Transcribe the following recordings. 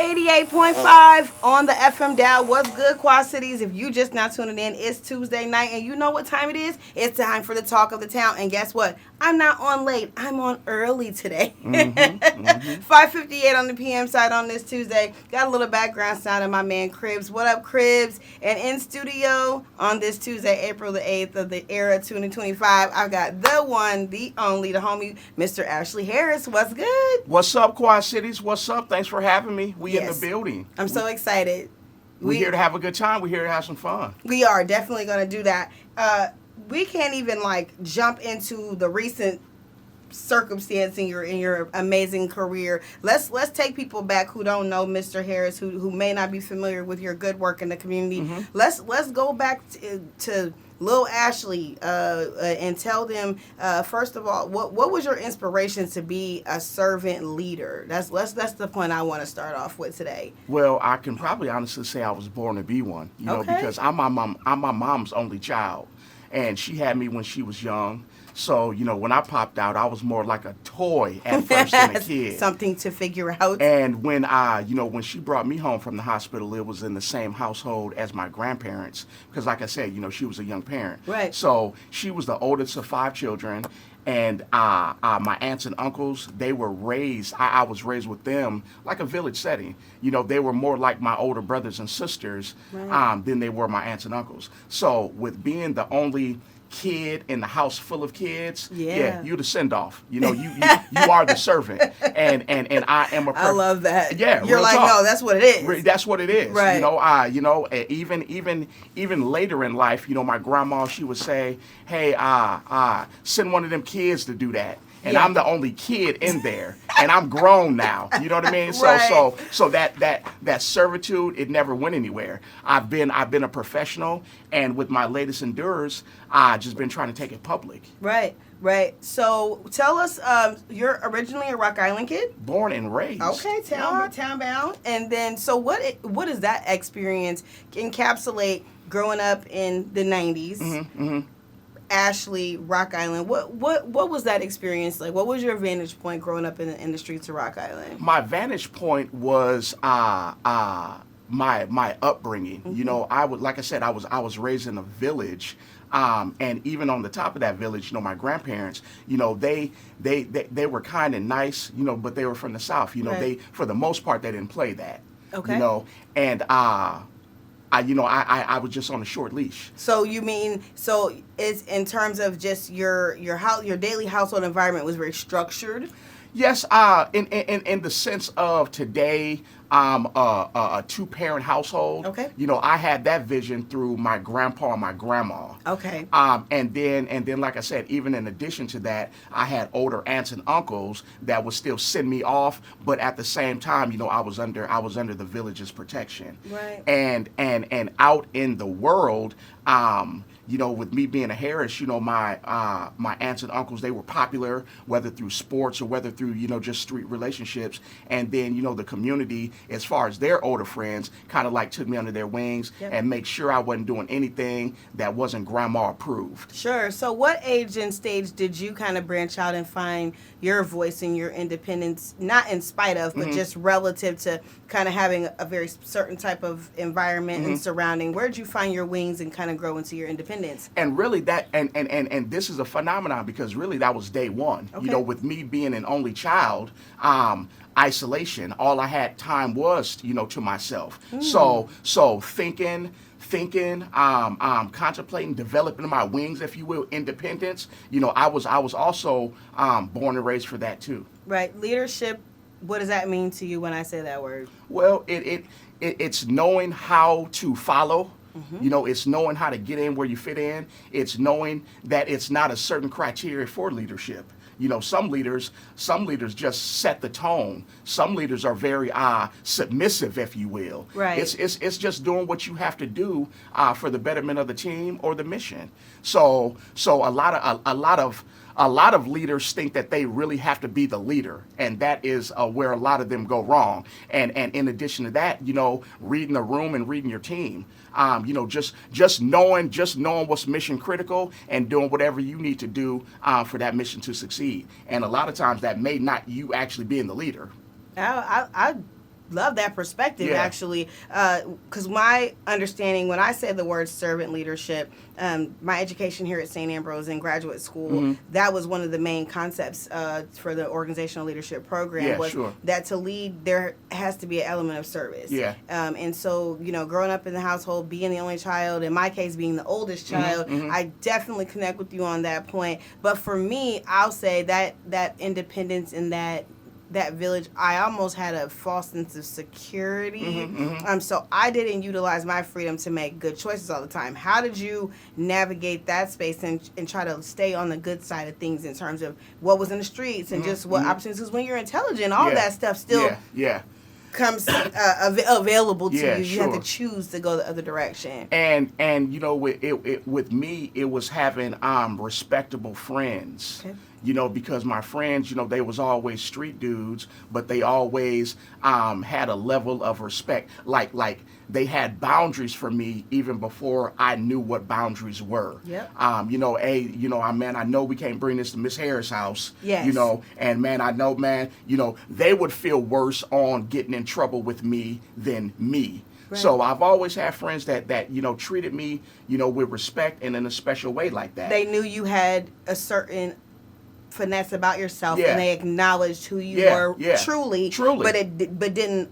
88.5 on the FM dial. What's good, Quad Cities? If you just not tuning in, it's Tuesday night, and you know what time it is? It's time for the talk of the town. And guess what? I'm not on late. I'm on early today. 5:58 on the PM side on this Tuesday. Got a little background sound of my man Cribs. What up, Cribs? And in studio on this Tuesday, April the 8th of the era 2025, I've got the one, the only, the homie, Mr. Ashley Harris. What's good? What's up, Quad Cities? What's up? Thanks for having me. We in the building. I'm so excited. We're here to have a good time. We're here to have some fun. We are definitely going to do that. We can't even jump into the recent circumstance in your amazing career. Let's take people back who don't know Mr. Harris, who may not be familiar with your good work in the community. Mm-hmm. Let's go back to Lil Ashley and tell them first of all what was your inspiration to be a servant leader. That's the point I want to start off with today. Well, I can probably honestly say I was born to be one, because I'm my mom's only child, and she had me when she was young. So, when I popped out, I was more like a toy at first than a kid. Something to figure out. And when when she brought me home from the hospital, it was in the same household as my grandparents. Because like I said, she was a young parent. Right. So she was the oldest of 5 children. And my aunts and uncles, they were raised, I was raised with them like a village setting. They were more like my older brothers and sisters than they were my aunts and uncles. So with being the only kid in the house full of kids, you the send off. You are the servant, and I am a. I love that. Yeah, you're like, no, that's what it is. That's what it is. Right. Even later in life, my grandma, she would say, hey, send one of them kids to do that. And I'm the only kid in there, and I'm grown now. You know what I mean? Right. So that servitude, it never went anywhere. I've been a professional, and with my latest endeavors, I've just been trying to take it public. Right. So tell us, you're originally a Rock Island kid? Born and raised. Okay, town bound. And then, so what does that experience encapsulate growing up in the 90s? Mm-hmm. Ashley, Rock Island. What was that experience like? What was your vantage point growing up in the streets of Rock Island? My vantage point was my upbringing. Mm-hmm. Like I said, I was raised in a village. And even on the top of that village, my grandparents, they were kind and nice, but they were from the South. Right. They, for the most part, they didn't play that. Okay. And I was just on a short leash. So it's in terms of just your daily household environment was very structured? Yes, in the sense of today, a 2-parent household. Okay. I had that vision through my grandpa and my grandma. Okay. And then, like I said, even in addition to that, I had older aunts and uncles that would still send me off, but at the same time, I was under the village's protection. Right. And out in the world, with me being a Harris, my aunts and uncles, they were popular, whether through sports or whether through, just street relationships. And then, the community, as far as their older friends, kind of took me under their wings and make sure I wasn't doing anything that wasn't grandma approved. Sure. So what age and stage did you kind of branch out and find your voice and your independence, not in spite of, but just relative to kind of having a very certain type of environment and surrounding? Where did you find your wings and kind of grow into your independence? And really that, and this is a phenomenon because really that was day one. Okay. With me being an only child, isolation, all I had time was, to myself. So thinking, contemplating, developing my wings, if you will, independence. I was also born and raised for that too. Right. Leadership. What does that mean to you when I say that word? Well, it's knowing how to follow. Mm-hmm. It's knowing how to get in where you fit in. It's knowing that it's not a certain criteria for leadership. Some leaders just set the tone. Some leaders are very submissive, if you will. Right. It's just doing what you have to do for the betterment of the team or the mission. So a lot of leaders think that they really have to be the leader, and that is where a lot of them go wrong. And in addition to that, reading the room and reading your team. Just knowing what's mission critical and doing whatever you need to do for that mission to succeed. And a lot of times that may not you actually being the leader. I love that perspective, Yeah. actually, because my understanding, when I said the word servant leadership, my education here at St. Ambrose in graduate school, that was one of the main concepts for the organizational leadership program, Yeah, was sure. that to lead, there has to be an element of service. Yeah. And so, growing up in the household, being the only child, in my case, being the oldest child, I definitely connect with you on that point. But for me, I'll say that independence and that village, I almost had a false sense of security. So I didn't utilize my freedom to make good choices all the time. How did you navigate that space and try to stay on the good side of things in terms of what was in the streets and just what opportunities? Because when you're intelligent, all that stuff still comes available to you. You have to choose to go the other direction. And with me, it was having respectable friends. Okay. Because my friends, they was always street dudes, but they always had a level of respect. Like they had boundaries for me even before I knew what boundaries were. Yep. I know we can't bring this to Miss Harris' house. Yes. And man, I know, man, they would feel worse on getting in trouble with me than me. Right. So I've always had friends that treated me, with respect and in a special way like that. They knew you had a certain finesse about yourself, and they acknowledged who you were truly, but didn't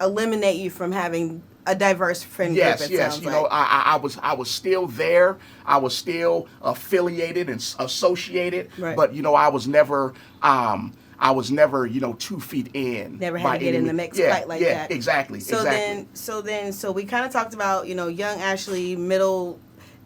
eliminate you from having a diverse friend group. Yes. I was still there. I was still affiliated and associated, but I was never 2 feet in. Never had to get in the mix quite like that. Yeah, exactly. So we kind of talked about young Ashley,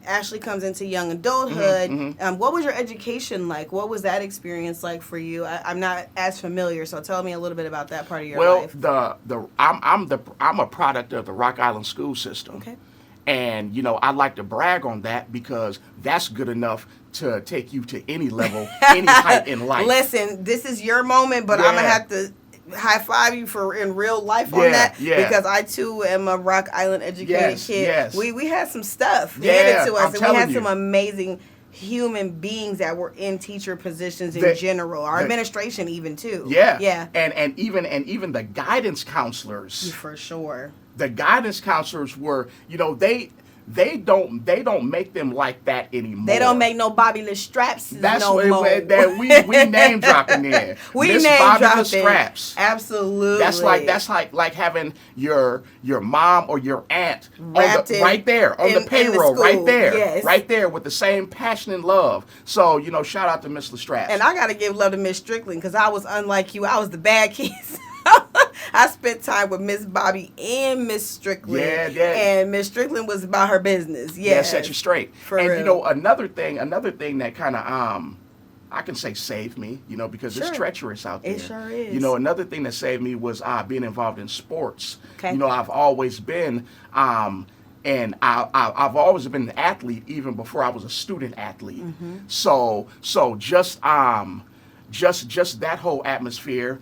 Ashley comes into young adulthood. What was your education like? What was that experience like for you? I'm not as familiar, so tell me a little bit about that part of your life. Well, I'm a product of the Rock Island school system. Okay. And I like to brag on that because that's good enough to take you to any level, any height in life. Listen, this is your moment, but I'm gonna have to high five you for in real life on that because I too am a Rock Island educated kid. Yes. We had some stuff handed to us, and we had some you. Amazing human beings that were in teacher positions in general. Our administration even too. Yeah. And even the guidance counselors. For sure. The guidance counselors were, they don't make them like that anymore. They don't make no Bobby Lestraps That's no what more. We name dropping there. We Miss name Bobby dropping. Lestraps. Absolutely. That's like having your mom or your aunt right there on the in payroll, the right there, yes. right there with the same passion and love. So shout out to Miss Lestraps. And I gotta give love to Miss Strickland because I was unlike you. I was the bad kid. I spent time with Miss Bobby and Miss Strickland. Yeah. And Miss Strickland was about her business. Yeah, set you straight. For and real. Another thing that kind of I can say saved me, because it's treacherous out there. It sure is. Another thing that saved me was being involved in sports. Okay. I've always been and I've always been an athlete even before I was a student athlete. So just that whole atmosphere,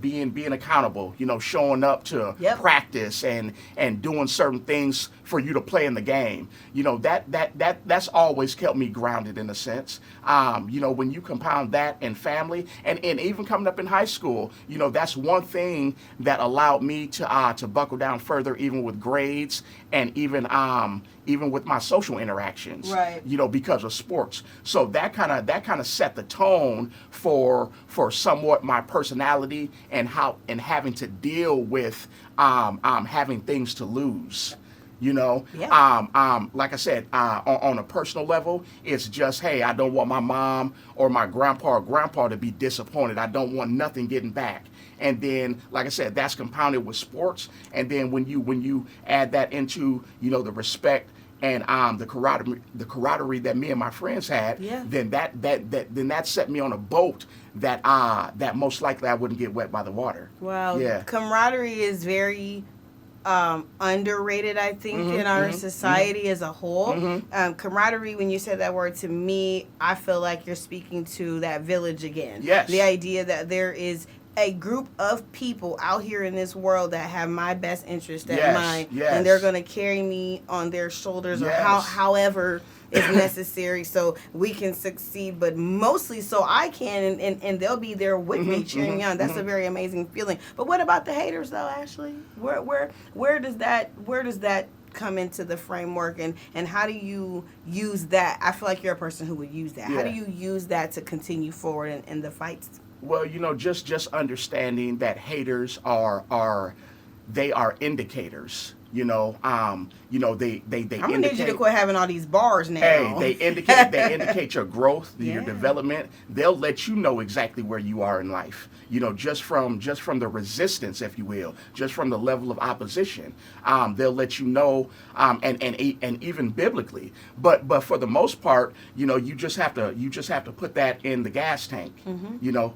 being accountable, showing up to practice and doing certain things for you to play in the game. That's always kept me grounded in a sense. When you compound that and family and even coming up in high school, that's one thing that allowed me to buckle down further, even with grades and even with my social interactions, right? Because of sports. So that kind of set the tone for somewhat my personality and having to deal with having things to lose. Like I said, on a personal level, it's just, hey, I don't want my mom or my grandpa to be disappointed. I don't want nothing getting back. And then, like I said, that's compounded with sports. And then when you add that into, the respect and the camaraderie that me and my friends had, then that set me on a boat that most likely I wouldn't get wet by the water. Wow. Yeah. Camaraderie is very underrated, I think, in our society as a whole. Camaraderie, when you said that word to me, I feel like you're speaking to that village again. Yes. The idea that there is a group of people out here in this world that have my best interest at Yes, mind, yes. and they're going to carry me on their shoulders or Yes. however is necessary so we can succeed, but mostly so I can, and they'll be there with me cheering me on. That's a very amazing feeling. But what about the haters though, Ashley? Where does that come into the framework, and how do you use that? I feel like you're a person who would use that. How do Yeah. you use that to continue forward in the fights? Well, just understanding that haters are they are indicators. They I'm gonna indicate. need you to quit having all these bars now. Hey, they indicate your growth, your Yeah. development. They'll let you know exactly where you are in life. Just from the resistance, if you will, just from the level of opposition. They'll let you know, and even biblically. But for the most part, you just have to put that in the gas tank.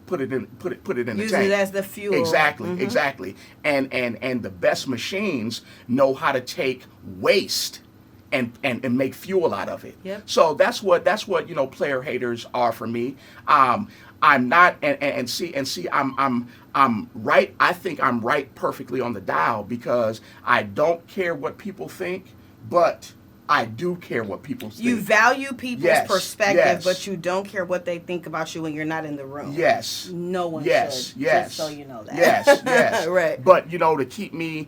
Put it in the tank. Use it as the fuel. Exactly. And the best machines know how to take waste and make fuel out of it. Yep. So that's what player haters are for me. I'm not and see I'm right. I think I'm right perfectly on the dial because I don't care what people think, but I do care what people think. You value people's Yes, perspective, yes. but you don't care what they think about you when you're not in the room. Yes. No one Yes. should. Yes. Just so you know that. Yes. Right. But to keep me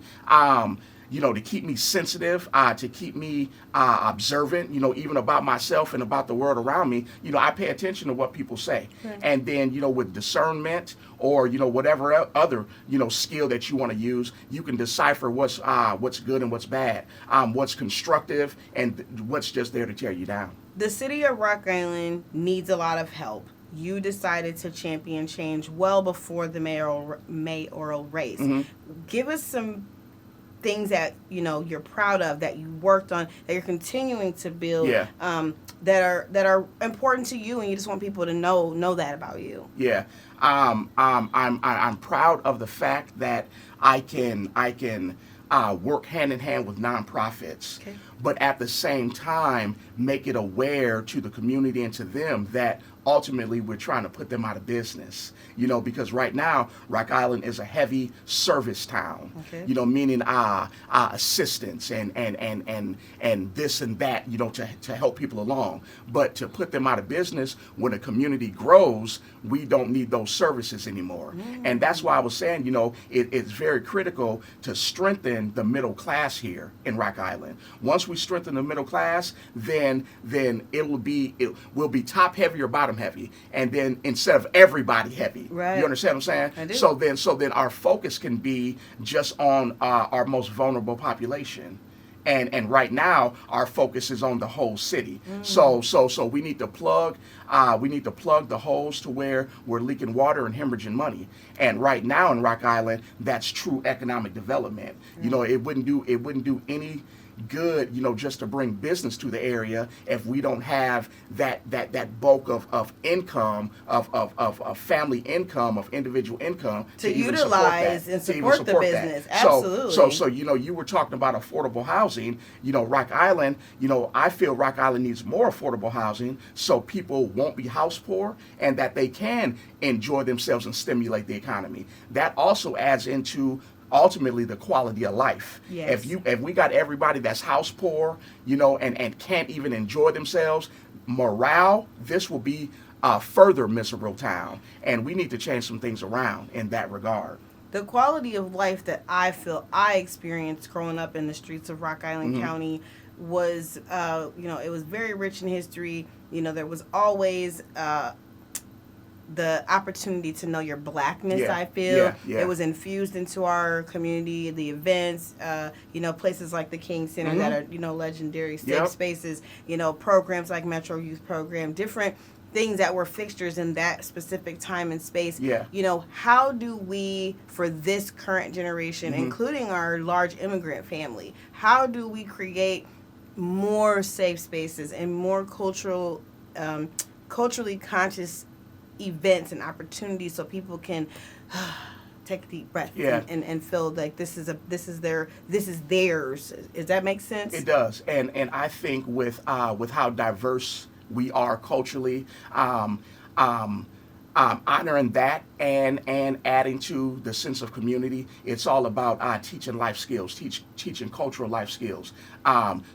to keep me sensitive, to keep me observant, even about myself and about the world around me, I pay attention to what people say. Right. And then, with discernment or, whatever other, skill that you want to use, you can decipher what's good and what's bad, what's constructive and what's just there to tear you down. The city of Rock Island needs a lot of help. You decided to champion change well before the mayoral race. Give us some things that you're proud of, that you worked on, that you're continuing to build, Yeah. that are important to you, and you just want people to know that about you. Yeah, I'm proud of the fact that I can work hand in hand with nonprofits, Okay. but at the same time make it aware to the community and to them that ultimately we're trying to put them out of business. Because right now Rock Island is a heavy service town. Okay. Meaning assistance and this and that, to help people along. But to put them out of business when a community grows, we don't need those services anymore. And that's why I was saying, it's very critical to strengthen the middle class here in Rock Island. Once we strengthen the middle class, then it will be top heavy or bottom heavy, and then instead of everybody heavy. Right. You understand what I'm saying? I do. So then our focus can be just on our most vulnerable population. And right now our focus is on the whole city. So we need to plug the holes to where we're leaking water and hemorrhaging money. And right now in Rock Island, that's true economic development. It wouldn't do any good, just to bring business to the area if we don't have that bulk of income, of family income, of individual income To even utilize and to even support the business. Absolutely. So you were talking about affordable housing. Rock Island, I feel Rock Island needs more affordable housing so people won't be house poor and that they can enjoy themselves and stimulate the economy. That also adds into ultimately the quality of life. Yes. If we got everybody that's house poor, and can't even enjoy themselves, this will be a further miserable town. And we need to change some things around in that regard. The quality of life that I feel I experienced growing up in the streets of Rock Island County was, it was very rich in history. There was always the opportunity to know your blackness. Yeah, I feel yeah. it was infused into our community. The events, places like the King Center that are legendary safe Yep. spaces. Programs like Metro Youth Program, different things that were fixtures in that specific time and space. Yeah. How do we, for this current generation, including our large immigrant family, how do we create more safe spaces and more culturally conscious events and opportunities so people can take a deep breath and feel like this is theirs? Does that make sense? It does, and I think with how diverse we are culturally, honoring that and adding to the sense of community. It's all about teaching life skills, teaching cultural life skills,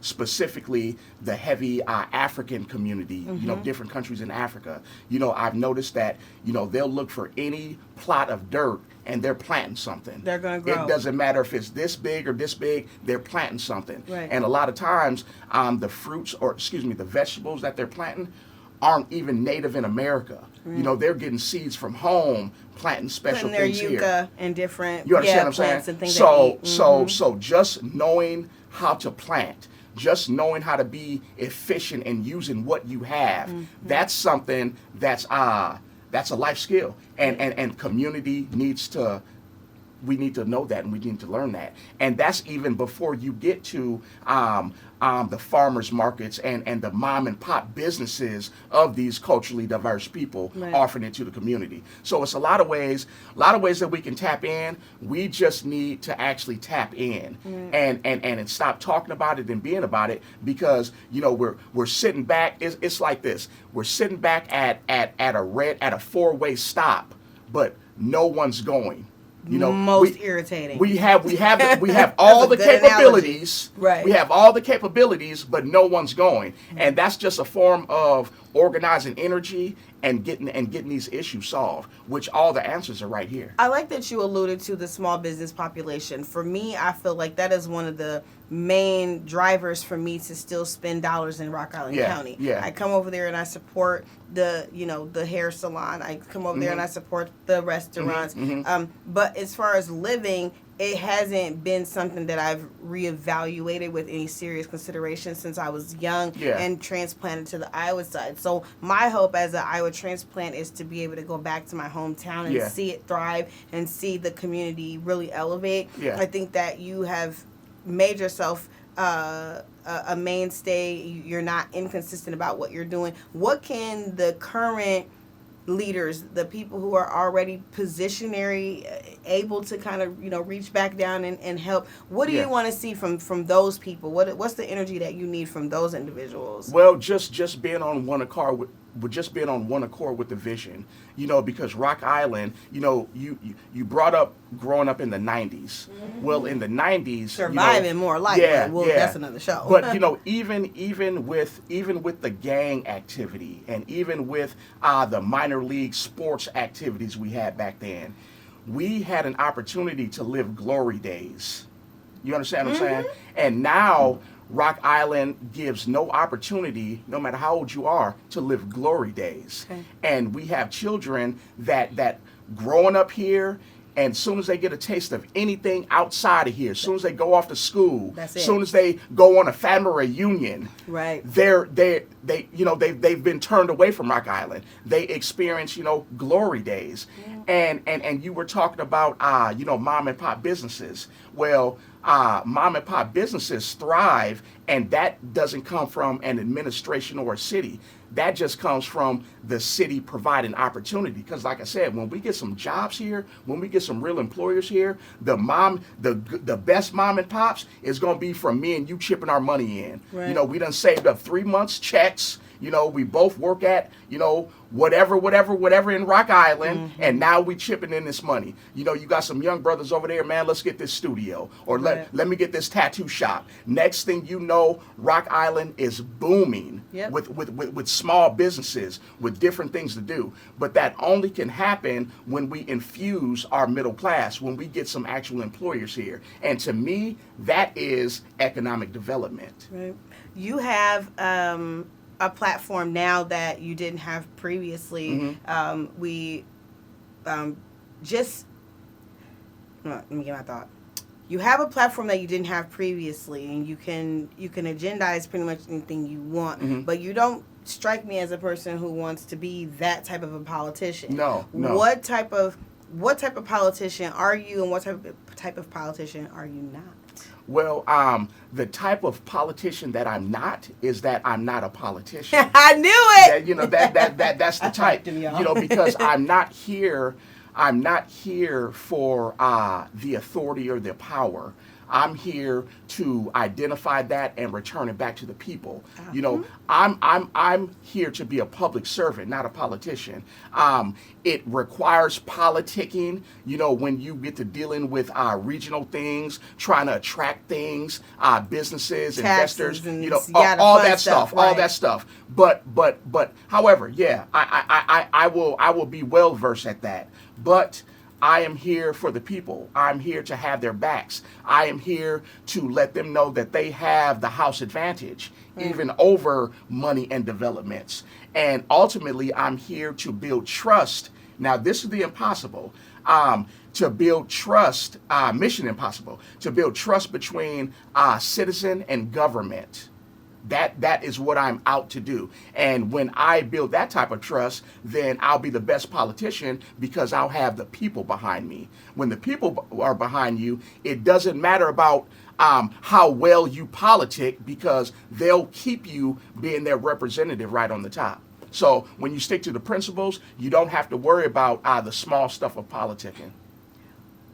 specifically the heavy African community, different countries in Africa. I've noticed that, they'll look for any plot of dirt and they're planting something. They're going to grow. It doesn't matter if it's this big or this big, they're planting something. Right. And a lot of times, the vegetables that they're planting aren't even native in America. Right. They're getting seeds from home, planting special Putting things their here. yucca and different You understand what I'm plants saying? and things So, they eat. so just knowing how to plant, just knowing how to be efficient and using what you have, that's something that's a life skill, and community needs to. We need to know that, and we need to learn that, and that's even before you get to the farmers markets and the mom and pop businesses of these culturally diverse people Right. offering it to the community. So it's a lot of ways that we can tap in. We just need to actually tap in and stop talking about it and being about it, because we're sitting back. It's like this: we're sitting back at a four-way stop, but no one's going. Most irritating. We have all the a good capabilities. Right. We have all the capabilities, but no one's going. And that's just a form of organizing energy and getting these issues solved, which all the answers are right here. I like that you alluded to the small business population. For me, I feel like that is one of the main drivers for me to still spend dollars in Rock Island County. Yeah. I come over there and I support the hair salon. I come over there and I support the restaurants. But as far as living, it hasn't been something that I've reevaluated with any serious consideration since I was young and transplanted to the Iowa side. So my hope as an Iowa transplant is to be able to go back to my hometown and see it thrive and see the community really elevate. Yeah. I think that you have made yourself a mainstay. You're not inconsistent about what you're doing. What can the current leaders, the people who are already positionary, able to kind of reach back down and help, what do you want to see from those people? What's the energy that you need from those individuals? Well, just being on one accord with the vision, because Rock Island, you brought up growing up in the 90s. Well, in the 90s, surviving more likely. That's another show. But even with the gang activity and even with the minor league sports activities we had back then, we had an opportunity to live glory days. You understand what I'm saying? And now Rock Island gives no opportunity, no matter how old you are, to live glory days. Okay. And we have children that growing up here, and as soon as they get a taste of anything outside of here, as soon as they go off to school, as soon as they go on a family reunion, right? They've been turned away from Rock Island. They experience glory days, and you were talking about mom and pop businesses. Well, mom and pop businesses thrive, and that doesn't come from an administration or a city. That just comes from the city providing opportunity. Because like I said, when we get some jobs here, when we get some real employers here, the best mom and pops is going to be from me and you chipping our money in. Right. We done saved up 3 months checks. We both work at, whatever in Rock Island, and now we chipping in this money. You got some young brothers over there, man, let's get this studio, or let me get this tattoo shop. Next thing you know, Rock Island is booming with small businesses, with different things to do. But that only can happen when we infuse our middle class, when we get some actual employers here. And to me, that is economic development. Right. You have a platform now that you didn't have previously. Let me get my thought. You have a platform that you didn't have previously, and you can agendize pretty much anything you want, but you don't strike me as a person who wants to be that type of a politician. No. What type of politician are you, and what type of politician are you not? Well, the type of politician that I'm not is that I'm not a politician. I knew it. That's the type. Because I'm not here I'm not here for the authority or the power. I'm here to identify that and return it back to the people. You know, I'm here to be a public servant, not a politician. It requires politicking. You know, when you get to dealing with regional things, trying to attract things, businesses, Taxes investors, and you know, yada all fun that stuff, right. all that stuff. But however, yeah, I will be well versed at that. But I am here for the people. I'm here to have their backs. I am here to let them know that they have the house advantage, even over money and developments. And ultimately, I'm here to build trust. Now, this is the impossible. To build trust, mission impossible, to build trust between citizen and government. That is what I'm out to do. And when I build that type of trust, then I'll be the best politician because I'll have the people behind me. When the people are behind you, it doesn't matter about how well you politic because they'll keep you being their representative right on the top. So when you stick to the principles, you don't have to worry about the small stuff of politicking.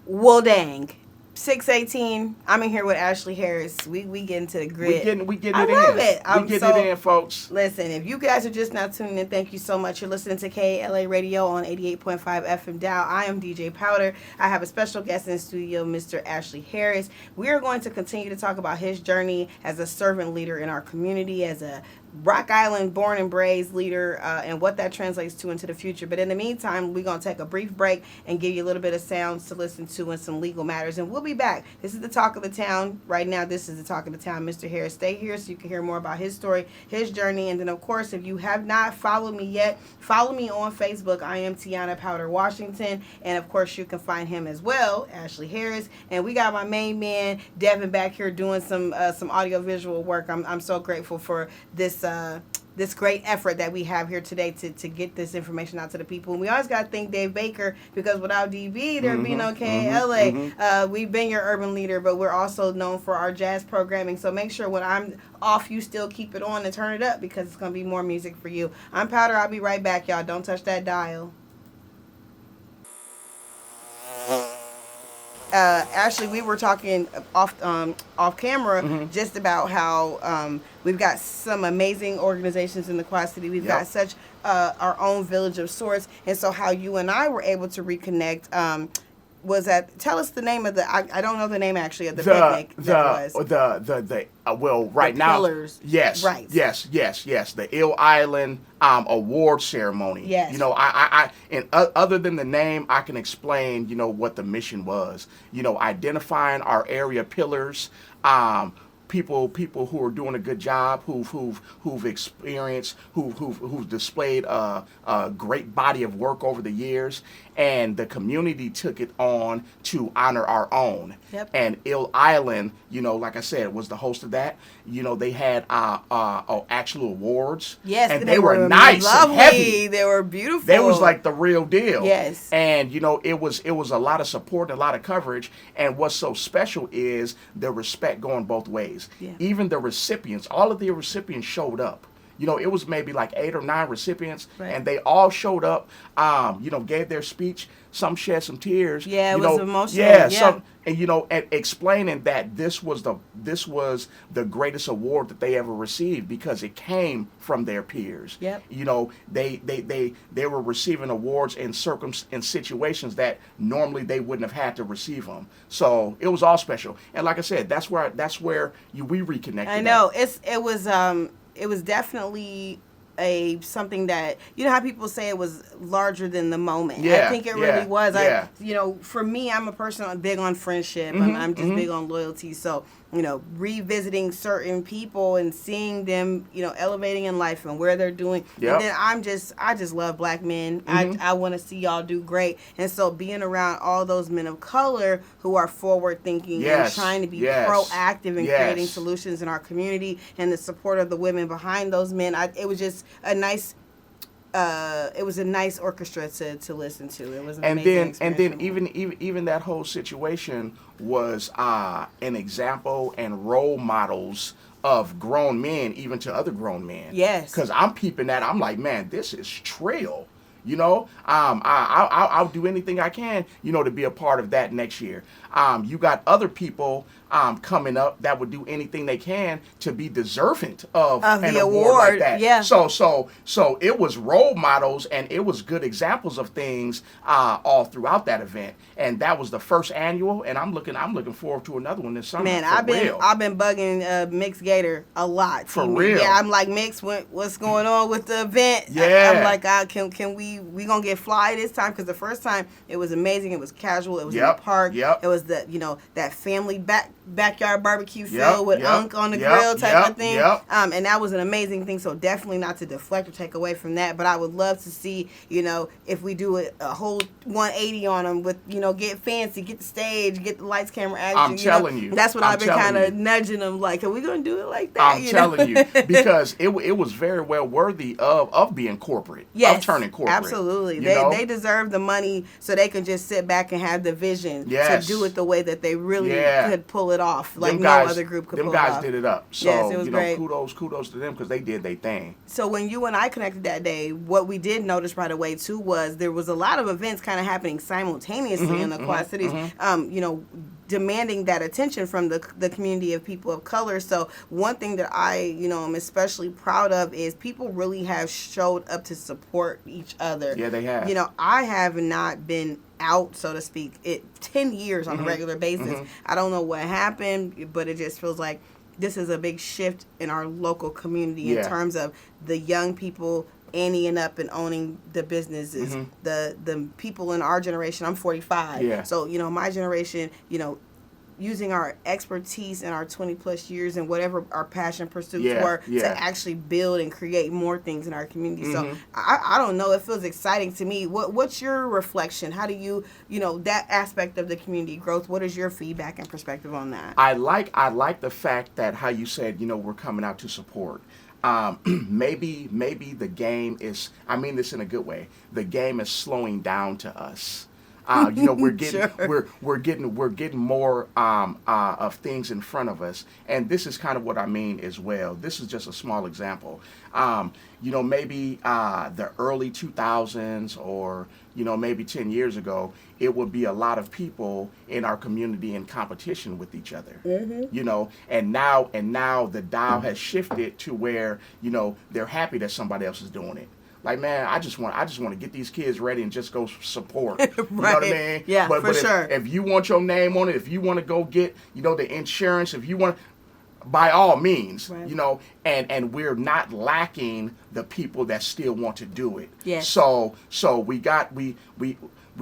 Well, dang. 618. I'm in here with Ashley Harris. We get into the grid. We getting I it love in. it. We getting it in, folks. Listen, if you guys are just now tuning in, thank you so much. You're listening to KLA Radio on 88.5 FM dial. I am DJ Powder. I have a special guest in the studio, Mr. Ashley Harris. We are going to continue to talk about his journey as a servant leader in our community, as a Rock Island born and raised leader, and what that translates to into the future. But in the meantime, we're going to take a brief break and give you a little bit of sounds to listen to and some legal matters. And we'll be back. This is the Talk of the Town. Right now, this is the Talk of the Town. Mr. Harris, stay here so you can hear more about his story, his journey. And then, of course, if you have not followed me yet, follow me on Facebook. I am Tiana Powder Washington. And, of course, you can find him as well, Ashley Harris. And we got my main man, Devin, back here doing some audio-visual work. I'm so grateful for this great effort that we have here today to get this information out to the people. And we always got to thank Dave Baker, because without DB, there'd be no KLA. We've been your urban leader, but we're also known for our jazz programming. So make sure when I'm off, you still keep it on and turn it up, because it's going to be more music for you. I'm Powder. I'll be right back, y'all. Don't touch that dial. Ashley, we were talking off camera just about how we've got some amazing organizations in the Quad City. We've got such our own village of sorts, and so how you and I were able to reconnect was that. Tell us the name of the. I don't know the name actually of the picnic. Well, right now, pillars. Yes, right. Yes. The Ill Island award ceremony. Yes. You know, I and other than the name, I can explain. You know what the mission was. You know, identifying our area pillars. People who are doing a good job, who've experienced, who've displayed a great body of work over the years, and the community took it on to honor our own. Yep. And Ill Island, you know, like I said, was the host of that. You know, they had actual awards. Yes, and they were nice lovely. and heavy. They were beautiful. They was like the real deal. Yes. And you know, it was a lot of support, a lot of coverage. And what's so special is the respect going both ways. Yeah. Even the recipients, all of the recipients showed up. You know, it was maybe like 8 or 9 recipients, and they all showed up. You know, gave their speech. Some shed some tears. Yeah, it was emotional. Yeah, yeah. And you know, and explaining that this was the greatest award that they ever received because it came from their peers. Yep. You know, they were receiving awards in situations that normally they wouldn't have had to receive them. So it was all special. And like I said, that's where we reconnected. I know it was definitely something that, you know how people say it was larger than the moment. Yeah, I think it really was. Yeah. You know, for me, I'm a person big on friendship. I'm just big on loyalty. So, you know, revisiting certain people and seeing them, you know, elevating in life and where they're doing. Yep. And then I just love black men. I want to see y'all do great. And so being around all those men of color who are forward thinking and trying to be proactive in creating solutions in our community, and the support of the women behind those men, it was just a nice orchestra to listen to. It was an amazing experience. And then even that whole situation was an example and role models of grown men, even to other grown men. Yes. Because I'm peeping that, I'm like, man, this is Trill. You know, I'll do anything I can, you know, to be a part of that next year. You got other people coming up that would do anything they can to be deserving of an the award like award. that. Yeah. So it was role models and it was good examples of things all throughout that event. And that was the first annual, and I'm looking forward to another one this summer. Man, for I've real. been bugging Mix Gator a lot. For real. Yeah, I'm like, Mix, what's going on with the event? Yeah. I'm like, can we gonna get fly this time? Because the first time it was amazing. It was casual. It was in the park. Yep. It was that family backyard barbecue Yep, feel with yep, Unc on the yep, grill type yep, of thing. yep. And that was an amazing thing. So definitely not to deflect or take away from that, but I would love to see, if we do a whole 180 on them with, get fancy, get the stage, get the lights, camera, action. I'm telling you. That's what I've been telling kind of you. nudging them. Like, are we gonna do it like that? I'm telling you, because it was very well worthy of being corporate, yes, of turning corporate. Absolutely. You know? They deserve the money so they can just sit back and have the vision Yes. to do it the way that they really could pull it off. Like Them no guys- other group could pull Them it guys off. did it up. So, Yes, it was great. kudos to them because they did their thing. So when you and I connected that day, what we did notice right away too was there was a lot of events kind of happening simultaneously in the Quad Cities. Demanding that attention from the community of people of color. So one thing that I, am especially proud of is people really have showed up to support each other. Yeah, they have. I have not been out, so to speak, 10 years on a regular basis. I don't know what happened, but it just feels like this is a big shift in our local community in terms of the young people anteing up and owning the businesses. The people in our generation, I'm 45. Yeah. So, my generation, using our expertise and our 20 plus years and whatever our passion pursuits were to actually build and create more things in our community. So I don't know, it feels exciting to me. What's your reflection? How do you, that aspect of the community growth, what is your feedback and perspective on that? I like the fact that how you said, we're coming out to support. Maybe the game is, I mean this in a good way, the game is slowing down to us. We're getting we're getting more of things in front of us, and this is kind of what I mean as well. This is just a small example. Maybe the early 2000s or maybe 10 years ago, it would be a lot of people in our community in competition with each other. And now the dial has shifted to where they're happy that somebody else is doing it. Like, man, I just want to get these kids ready and just go support. You know what I mean? Yeah, but sure. If you want your name on it, if you want to go get, the insurance, if you want, by all means, and we're not lacking the people that still want to do it. Yes. So we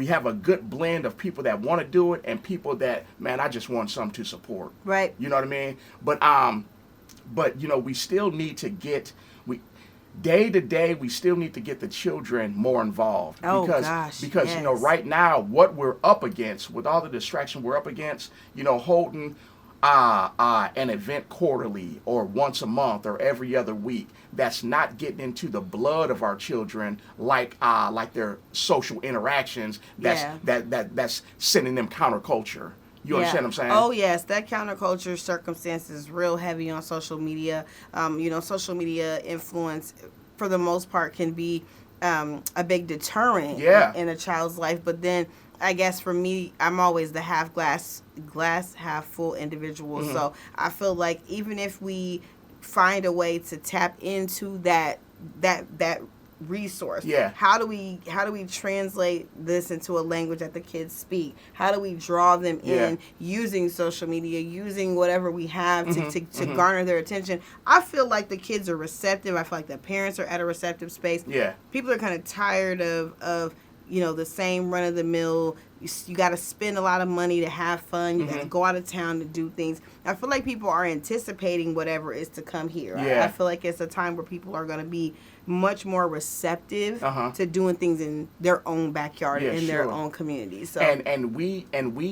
have a good blend of people that want to do it and people that, man, I just want some to support. Right. You know what I mean? But we still need to get day to day, we still need to get the children more involved. Oh, because yes. right now, what we're up against, with all the distraction we're up against, holding an event quarterly or once a month or every other week, that's not getting into the blood of our children like their social interactions. That's sending them counterculture. You understand what I'm saying? Oh, yes. That counterculture circumstance is real heavy on social media. Social media influence, for the most part, can be a big deterrent in a child's life. But then, I guess for me, I'm always the half glass half full individual. So I feel like even if we find a way to tap into that resource. How do we translate this into a language that the kids speak? How do we draw them in using social media, using whatever we have to garner their attention? I feel like the kids are receptive. I feel like the parents are at a receptive space. People are kind of tired of the same run of the mill. You got to spend a lot of money to have fun. You got to go out of town to do things. I feel like people are anticipating whatever is to come here. I feel like it's a time where people are going to be much more receptive to doing things in their own backyard, in their own community. So and we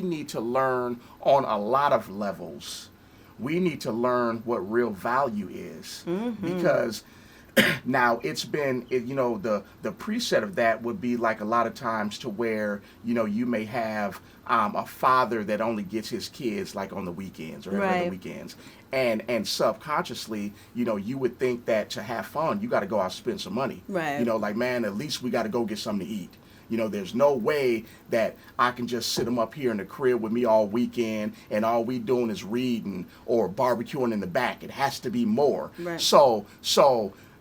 need to learn on a lot of levels. We need to learn what real value is, because Now it's been, the preset of that would be like a lot of times to where, you may have a father that only gets his kids like on the weekends or every other Right. weekends. And subconsciously, you would think that to have fun, you got to go out and spend some money. Right. Like, man, at least we got to go get something to eat. There's no way that I can just sit them up here in the crib with me all weekend and all we doing is reading or barbecuing in the back. It has to be more. Right. So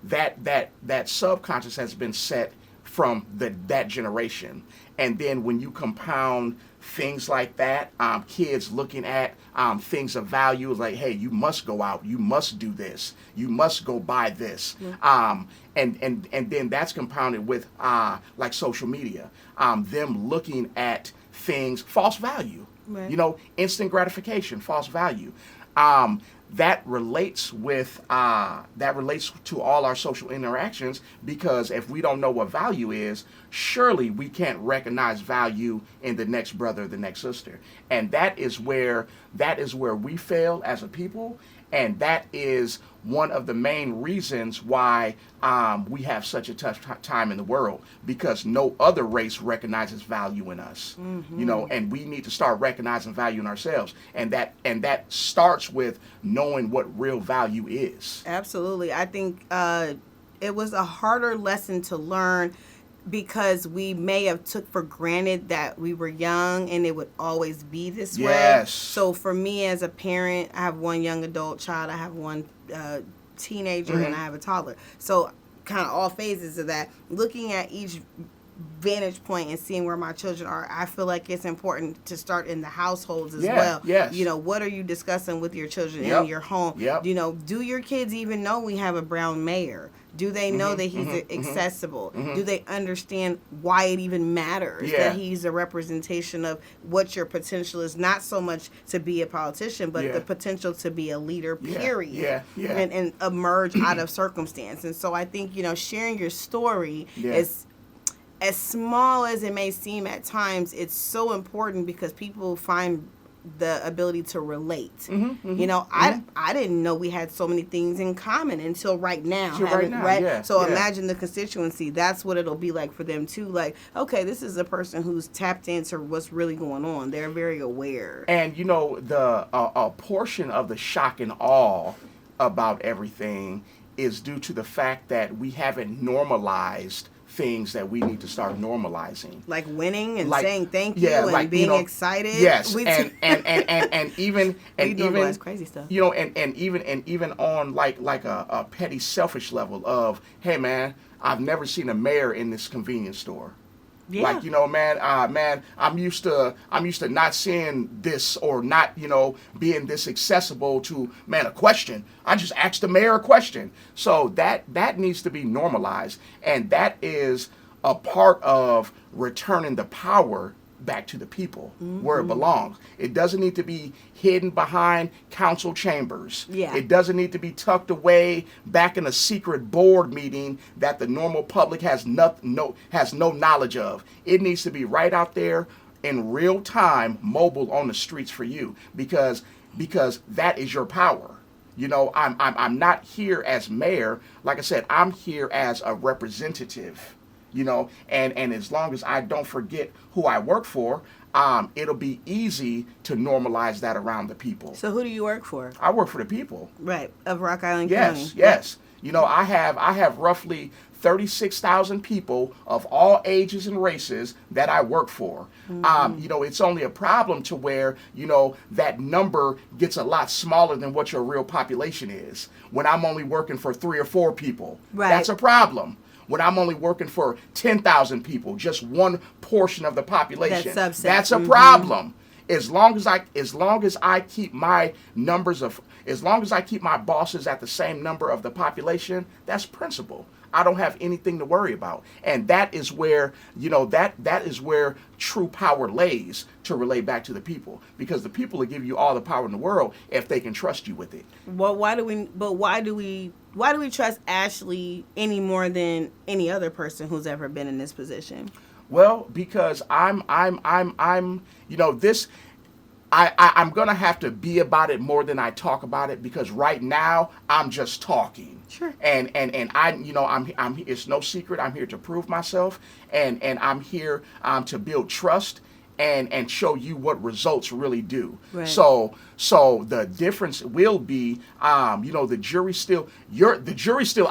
that subconscious has been set from that generation. And then when you compound things like that, kids looking at things of value, like, hey, you must go out, you must do this, you must go buy this. And then that's compounded with like social media, them looking at things, false value, Right. instant gratification, false value. That relates to all our social interactions, because if we don't know what value is, surely we can't recognize value in the next brother, the next sister. And that is where we fail as a people. And that is one of the main reasons why we have such a tough time in the world, because no other race recognizes value in us. And we need to start recognizing value in ourselves. And that starts with knowing what real value is. Absolutely. I think it was a harder lesson to learn because we may have took for granted that we were young and it would always be this way. Yes. So for me as a parent, I have one young adult child, I have one teenager, and I have a toddler. So kind of all phases of that. Looking at each vantage point and seeing where my children are, I feel like it's important to start in the households as well. Yes. What are you discussing with your children Yep. in your home? Yep. Do your kids even know we have a brown mayor? Do they know that he's accessible? Do they understand why it even matters Yeah. that he's a representation of what your potential is? Not so much to be a politician, but Yeah. the potential to be a leader, Yeah. period. Yeah. And emerge out of circumstance. And so I think, sharing your story Yeah. is, as small as it may seem at times, it's so important because people find the ability to relate. I didn't know we had so many things in common until right now. Till right now, yeah, So yeah. imagine the constituency. That's what it'll be like for them too. Like, okay, this is a person who's tapped into what's really going on. They're very aware. And a portion of the shock and awe about everything is due to the fact that we haven't normalized things that we need to start normalizing. Like winning and Like, saying thank you yeah, and like, being excited. Yes, We- and even we and do even crazy stuff. and even on like a petty selfish level of, hey man, I've never seen a mayor in this convenience store. Yeah. Like, man, I'm used to not seeing this or not, being this accessible to, man, a question. I just asked the mayor a question. So that needs to be normalized. And that is a part of returning the power back to the people where it belongs. It doesn't need to be hidden behind council chambers. Yeah. It doesn't need to be tucked away back in a secret board meeting that the normal public has no knowledge of. It needs to be right out there in real time, mobile on the streets for you, because that is your power. I'm not here as mayor. Like I said, I'm here as a representative. And as long as I don't forget who I work for, it'll be easy to normalize that around the people. So who do you work for? I work for the people. Right, of Rock Island County. Yes. I have roughly 36,000 people of all ages and races that I work for. It's only a problem to where, that number gets a lot smaller than what your real population is. When I'm only working for 3 or 4 people, Right. That's a problem. When I'm only working for 10,000 people, just one portion of the population, That subset. that's a problem. As long as I keep my bosses at the same number of the population, that's principle. I don't have anything to worry about. And that is where, that is where true power lays, to relay back to the people, because the people will give you all the power in the world if they can trust you with it. Well, why do we trust Ashley any more than any other person who's ever been in this position? Well, because this I'm gonna have to be about it more than I talk about it, because right now I'm just talking. Sure. And I, I'm it's no secret, I'm here to prove myself, and I'm here to build trust and show you what results really do. Right. So the difference will be, the jury's still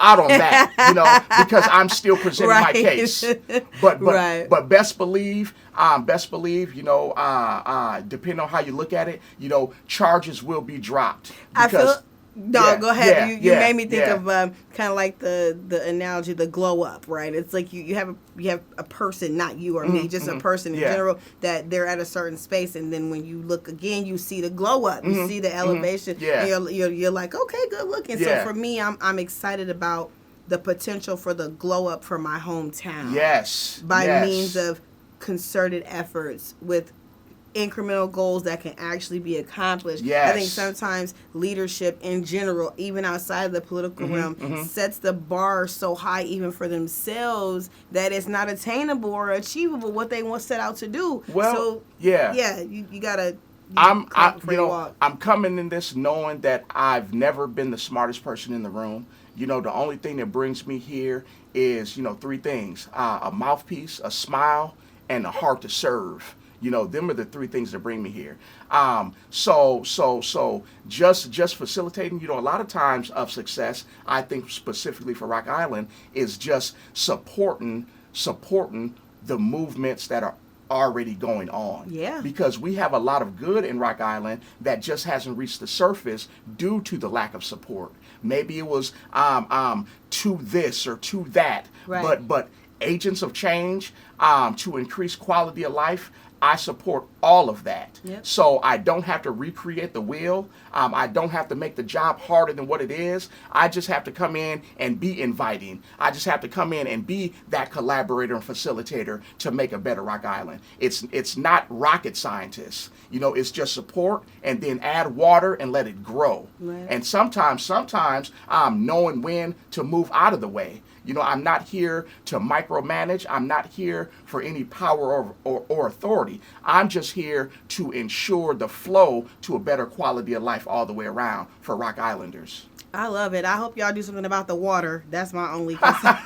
out on that, because I'm still presenting my Right. case. But Right. but best believe, depending on how you look at it, charges will be dropped. I feel. Because No, yeah, go ahead. yeah, You yeah, made me think yeah. of kind of like the analogy, the glow up, right? It's like you have a person, not you or me, just a person in Yeah. general, that they're at a certain space, and then when you look again, you see the glow up, you see the elevation, Yeah. and you're like, okay, good looking. Yeah. So for me, I'm excited about the potential for the glow up for my hometown. Yes. By yes. means of concerted efforts with incremental goals that can actually be accomplished. Yes. I think sometimes leadership in general, even outside of the political realm, sets the bar so high even for themselves that it's not attainable or achievable what they want set out to do. Well, so yeah. you gotta. I'm walk. I'm coming in this knowing that I've never been the smartest person in the room. The only thing that brings me here is, three things: a mouthpiece, a smile, and a heart to serve. Them are the three things that bring me here. So just facilitating, a lot of times of success, I think specifically for Rock Island, is just supporting the movements that are already going on. Yeah. Because we have a lot of good in Rock Island that just hasn't reached the surface due to the lack of support. Maybe it was to this or to that. Right. But agents of change, to increase quality of life, I support all of that. Yep. So I don't have to recreate the wheel. I don't have to make the job harder than what it is. I just have to come in and be inviting. I just have to come in and be that collaborator and facilitator to make a better Rock Island. It's not rocket scientists. It's just support and then add water and let it grow. Right. And sometimes knowing when to move out of the way. I'm not here to micromanage. I'm not here for any power or authority. I'm just here to ensure the flow to a better quality of life all the way around for Rock Islanders. I love it. I hope y'all do something about the water. That's my only concern.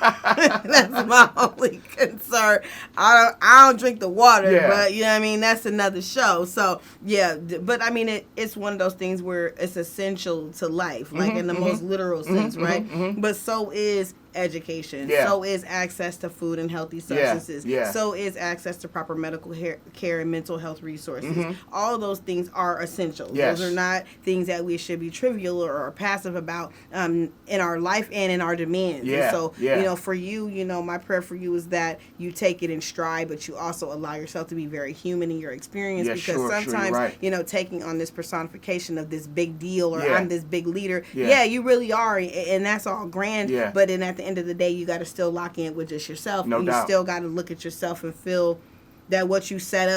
That's my only concern. I don't drink the water, Yeah. but you know what I mean? That's another show. So, yeah, but I mean, it's one of those things where it's essential to life, like in the most literal sense, right? But so is education. Yeah. So is access to food and healthy substances. Yeah. So is access to proper medical care and mental health resources. All of those things are essential. Yes. Those are not things that we should be trivial or passive about in our life and in our demands. Yeah. And so, Yeah. for you, my prayer for you is that you take it in stride, but you also allow yourself to be very human in your experience, Yeah, because sure, sometimes, you're right. taking on this personification of this big deal or Yeah. I'm this big leader, Yeah. you really are, and that's all grand, Yeah. but then at the end of the day, you got to still lock in with just yourself. No and doubt. You still got to look at yourself and feel that what you set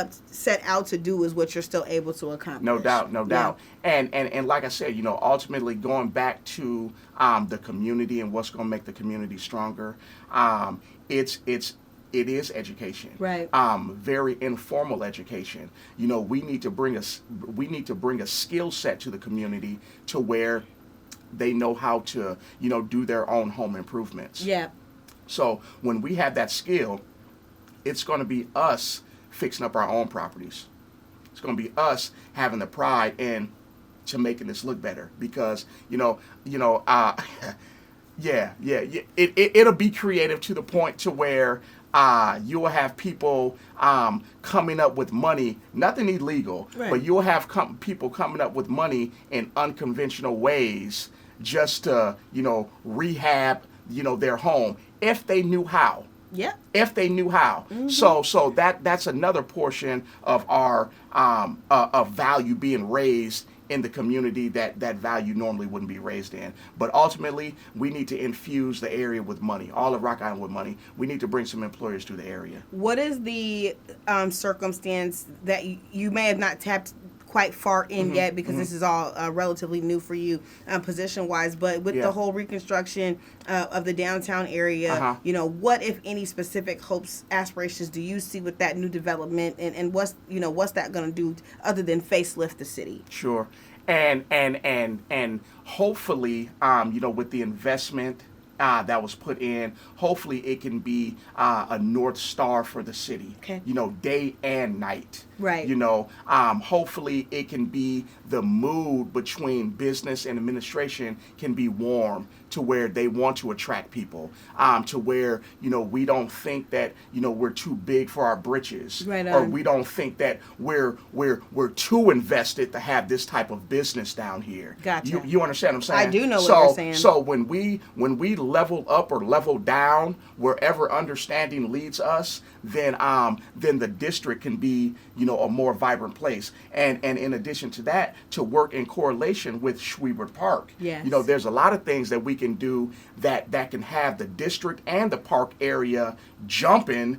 out to do is what you're still able to accomplish. No doubt. Yeah. And like I said, ultimately going back to the community and what's going to make the community stronger, it is education. Right. Very informal education. We need to bring a skill set to the community to where they know how to, do their own home improvements. Yeah. So when we have that skill, it's going to be us fixing up our own properties. It's going to be us having the pride in to making this look better, because it'll be creative to the point to where you will have people coming up with money, nothing illegal, Right. but you'll have people coming up with money in unconventional ways just to rehab their home if they knew how. Yeah. If they knew how. So that's another portion of our of value being raised in the community that value normally wouldn't be raised in. But ultimately, we need to infuse the area with money, all of Rock Island with money. We need to bring some employers to the area. What is the circumstance that you may have not tapped quite far in yet because this is all relatively new for you position wise. But with the whole reconstruction of the downtown area, you know, what if any specific hopes, aspirations do you see with that new development, and what's that going to do other than facelift the city? Sure. And hopefully, you know, with the investment that was put in, hopefully it can be a North Star for the city. Okay. You know, day and night. Right. You know, hopefully it can be the mood between business and administration can be warm to where they want to attract people, to where, you know, we don't think that, you know, we're too big for our britches, right or we don't think that we're too invested to have this type of business down here. Gotcha. You understand what I'm saying? I do know what you're saying. So when we level up or level down wherever understanding leads us, then the district can be, you know, a more vibrant place. And in addition to that, to work in correlation with Schwiebert Park. Yes. You know, there's a lot of things that we can do that can have the district and the park area jumping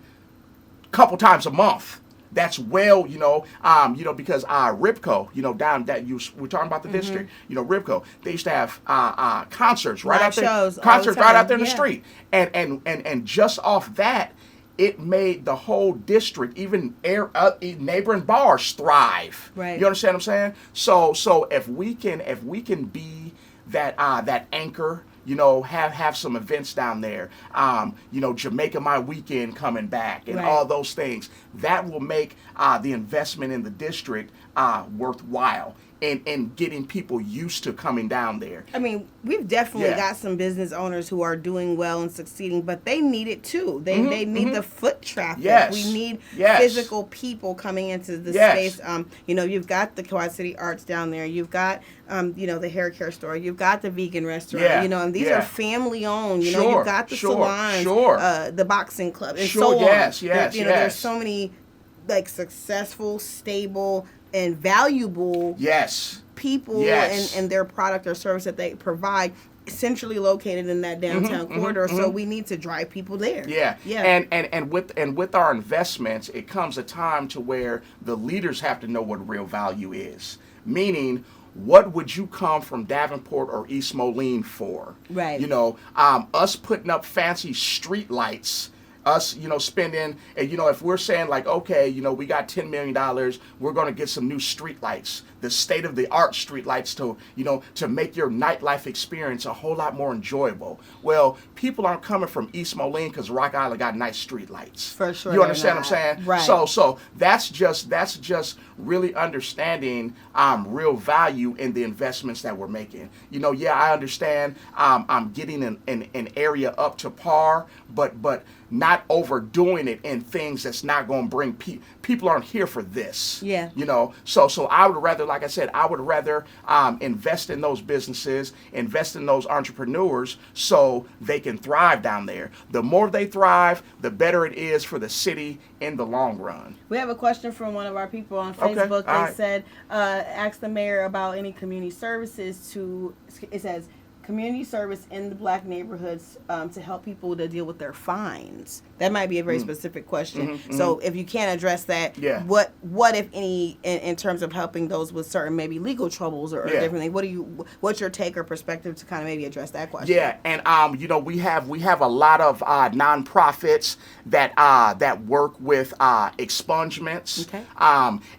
a couple times a month. That's well, you know, because Ribco, you know, down that we're talking about the district, you know, Ribco, they used to have concerts right Live out there, shows concerts all the right time. out there in the street, and just off that, it made the whole district, even neighboring bars, thrive. Right. You understand what I'm saying? So if we can be that anchor, you know, have some events down there, you know, Jamaica My Weekend coming back, and all those things, that will make the investment in the district worthwhile. And getting people used to coming down there. I mean, we've definitely got some business owners who are doing well and succeeding, but they need it too. They need the foot traffic. Yes. We need Yes. physical people coming into the space. You know, you've got the Quad City Arts down there. You've got, you know, the hair care store. You've got the vegan restaurant. You know, and these are family owned. You know, you've got the salons, the boxing club, and so on. There's so many like successful, stable, and valuable people and their product or service that they provide centrally located in that downtown corridor. So we need to drive people there. And with our investments, it comes a time to where the leaders have to know what real value is. Meaning, what would you come from Davenport or East Moline for? Right. You know, us putting up fancy street lights, us, you know, spending, and, you know, if we're saying like, okay, you know, we got $10 million, we're going to get some new street lights, the state-of-the-art street lights to, you know, to make your nightlife experience a whole lot more enjoyable. Well, people aren't coming from East Moline because Rock Island got nice street lights. For sure. You understand what I'm saying? Right. So that's just really understanding real value in the investments that we're making. You know, I understand I'm getting an area up to par, but not overdoing it in things that's not going to bring people aren't here for this. Yeah. You know, so I would rather, like I said, invest in those businesses, invest in those entrepreneurs so they can thrive down there. The more they thrive, the better it is for the city in the long run. We have a question from one of our people on Facebook. They said, ask the mayor about any community services it says, community service in the black neighborhoods to help people to deal with their fines. That might be a very specific question. So if you can't address that, what if any in terms of helping those with certain maybe legal troubles or different things? What's your take or perspective to kind of maybe address that question? Yeah, and you know, we have a lot of nonprofits that work with expungements. Okay.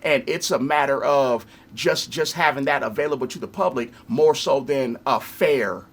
And it's a matter of just having that available to the public more so than a fair.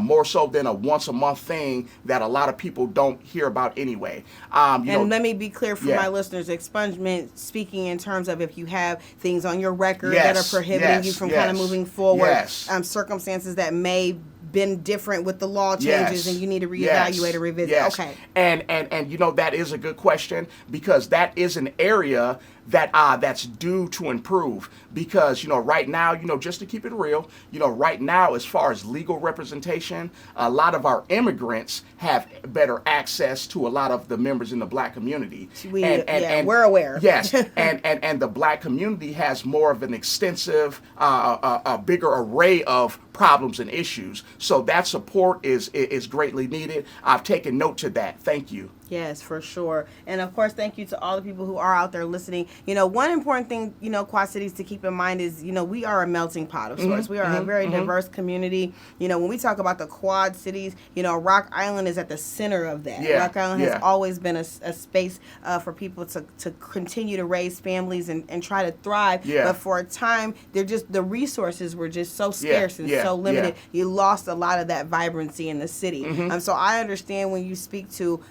More so than a once a month thing that a lot of people don't hear about anyway. Let me be clear for my listeners, expungement speaking in terms of if you have things on your record that are prohibiting you from kind of moving forward, circumstances that may been different with the law changes and you need to reevaluate or revisit. Okay. And you know, that is a good question because that is an area that's due to improve because, you know, right now, you know, just to keep it real, you know, right now, as far as legal representation, a lot of our immigrants have better access to a lot of the members in the black community. We're aware. Yes. and the black community has more of an extensive, a bigger array of problems and issues. So that support is greatly needed. I've taken note to that. Thank you. Yes, for sure. And of course, thank you to all the people who are out there listening. One important thing, Quad Cities to keep in mind is, we are a melting pot of sorts. We are a very diverse community. When we talk about the Quad Cities, Rock Island is at the center of that. Yeah, Rock Island yeah. has always been a space for people to continue to raise families and try to thrive. Yeah. But for a time, the resources were just so scarce and yeah, so limited. yeah. You lost a lot of that vibrancy in the city. So I understand when you speak to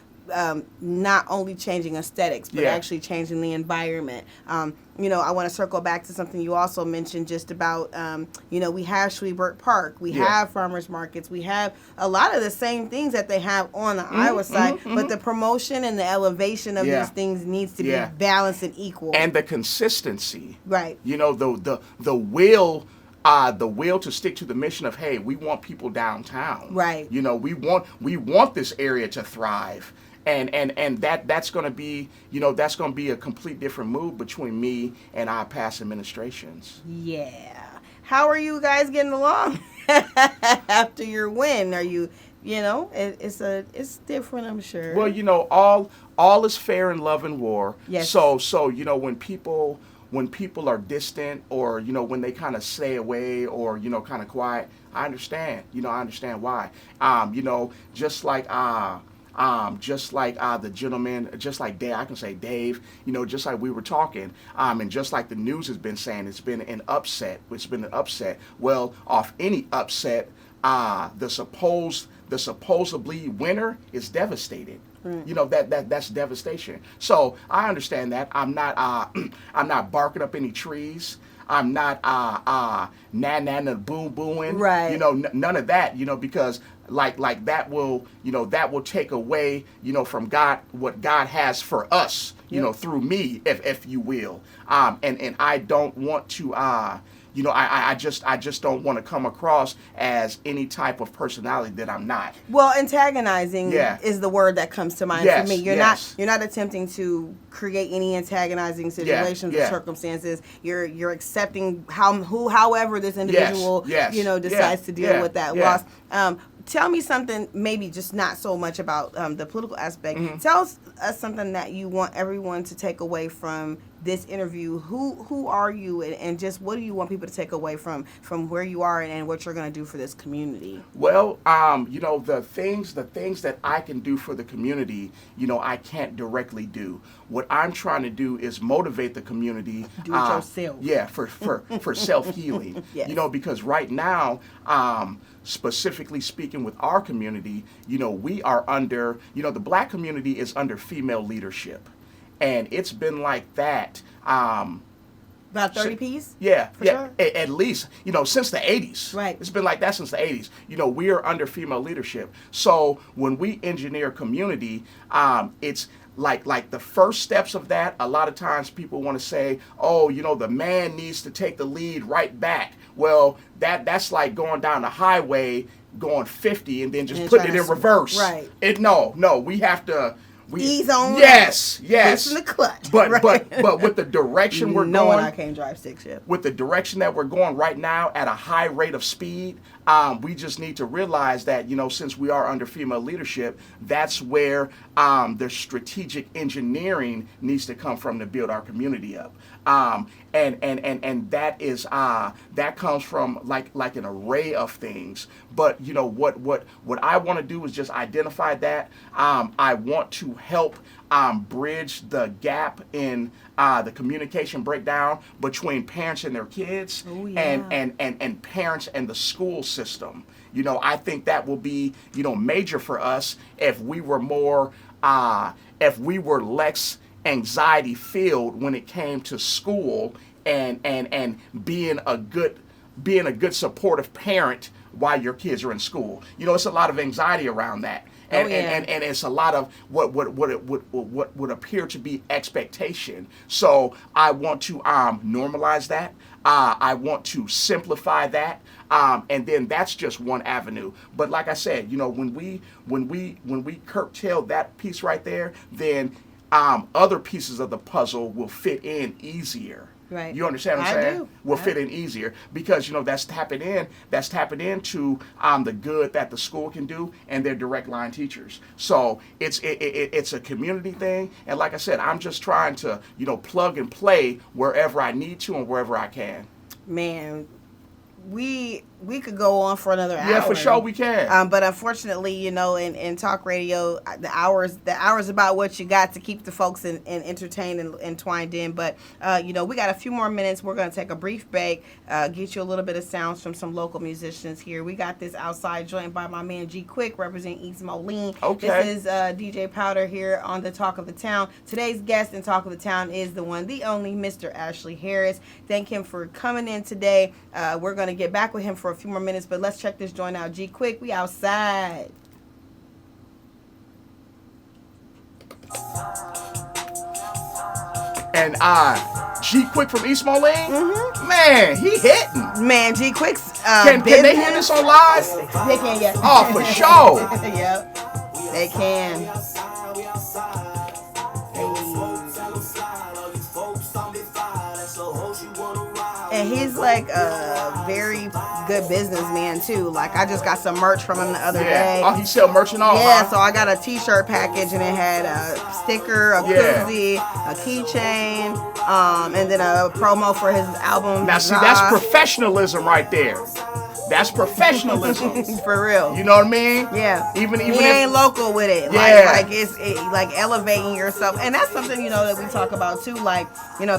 not only changing aesthetics, but Yeah. actually changing the environment. I want to circle back to something you also mentioned just about, we have Schwiebert Park, we Yeah. have farmers markets, we have a lot of the same things that they have on the Iowa side, but the promotion and the elevation of Yeah. these things needs to Yeah. be balanced and equal. And the consistency. Right. The will. The will to stick to the mission of, hey, we want people downtown. Right. We want this area to thrive. And that's going to be, that's going to be a complete different move between me and our past administrations. Yeah. How are you guys getting along after your win? Are you, it's different, I'm sure. Well, all is fair in love and war. Yes. So when people are distant, or when they kind of stay away, or kind of quiet, I understand. I understand why. Just like the gentleman, just like Dave, I can say Dave, just like we were talking, and just like the news has been saying, it's been an upset. Well, off any upset, the supposedly winner is devastated. Right. That's devastation. So I understand that. I'm not barking up any trees. I'm not na boom booing. Right. None of that. Because like that will take away from God, what God has for us. Yep. Through me, if you will. And I don't want to. I just don't want to come across as any type of personality that I'm not. Well, antagonizing is the word that comes to mind for me. You're not attempting to create any antagonizing situations or circumstances. You're accepting however this individual decides to deal with that loss. Tell me something, maybe just not so much about the political aspect. Tell us something that you want everyone to take away from this interview. Who are you, and just what do you want people to take away from where you are and what you're going to do for this community? Well, the things that I can do for the community, I can't directly do. What I'm trying to do is motivate the community. Do it yourself. Yeah, for self-healing. Yes. Because right now, specifically speaking with our community, we are under, the Black community is under female leadership. And it's been like that. About 30 Ps? Yeah, sure? At least, since the 80s. Right. It's been like that since the 80s. We are under female leadership. So when we engineer community, it's like the first steps of that. A lot of times people want to say, oh, the man needs to take the lead right back. Well, that's like going down the highway, going 50 and then just putting it in reverse. Right. No, we have to. Ease on. Yes. Pushing the clutch. But right. but with the direction we're no going, one I can't drive stick shift. With the direction that we're going right now at a high rate of speed, we just need to realize that since we are under female leadership, that's where the strategic engineering needs to come from to build our community up. And that is that comes from like an array of things. But what I want to do is just identify that. I want to help bridge the gap in the communication breakdown between parents and their kids. Oh, yeah. and parents and the school system. I think that will be major for us if we were less anxiety filled when it came to school and being a good supportive parent while your kids are in school. It's a lot of anxiety around that. And, and it's a lot of what would appear to be expectation. So I want to normalize that. I want to simplify that. And then that's just one avenue. But like I said, when we curtail that piece right there, then other pieces of the puzzle will fit in easier. Right. You understand what I'm I saying? do. Will fit in easier because that's tapping into the good that the school can do and their direct line teachers. So it's a community thing, and like I said, I'm just trying to plug and play wherever I need to and wherever I can. Man, we could go on for another hour. Yeah, for sure we can. But unfortunately, in talk radio, the hours about what you got to keep the folks entertained and entwined in. But we got a few more minutes. We're gonna take a brief break, get you a little bit of sounds from some local musicians here. We got this outside joint by my man G Quick, representing East Moline. Okay. This is DJ Powder here on the Talk of the Town. Today's guest in Talk of the Town is the one, the only, Mr. Ashley Harris. Thank him for coming in today. We're gonna get back with him for a few more minutes, but let's check this joint out. G Quick, we outside. And G Quick from East Moline, man, he hitting. Man, G Quick's Can they hear this on live? They can, yes. Oh, for sure. Yep, they can. And he's like a very good businessman too. Like I just got some merch from him the other day. Oh, he sell merch and all. Yeah, huh? so I got a t-shirt package and it had a sticker, a koozie, a keychain, and then a promo for his album. Now see, that's professionalism right there. That's professionalism. For real. You know what I mean? Yeah. Even he if ain't local with it. Yeah. Like it's like elevating yourself, and that's something that we talk about too. Like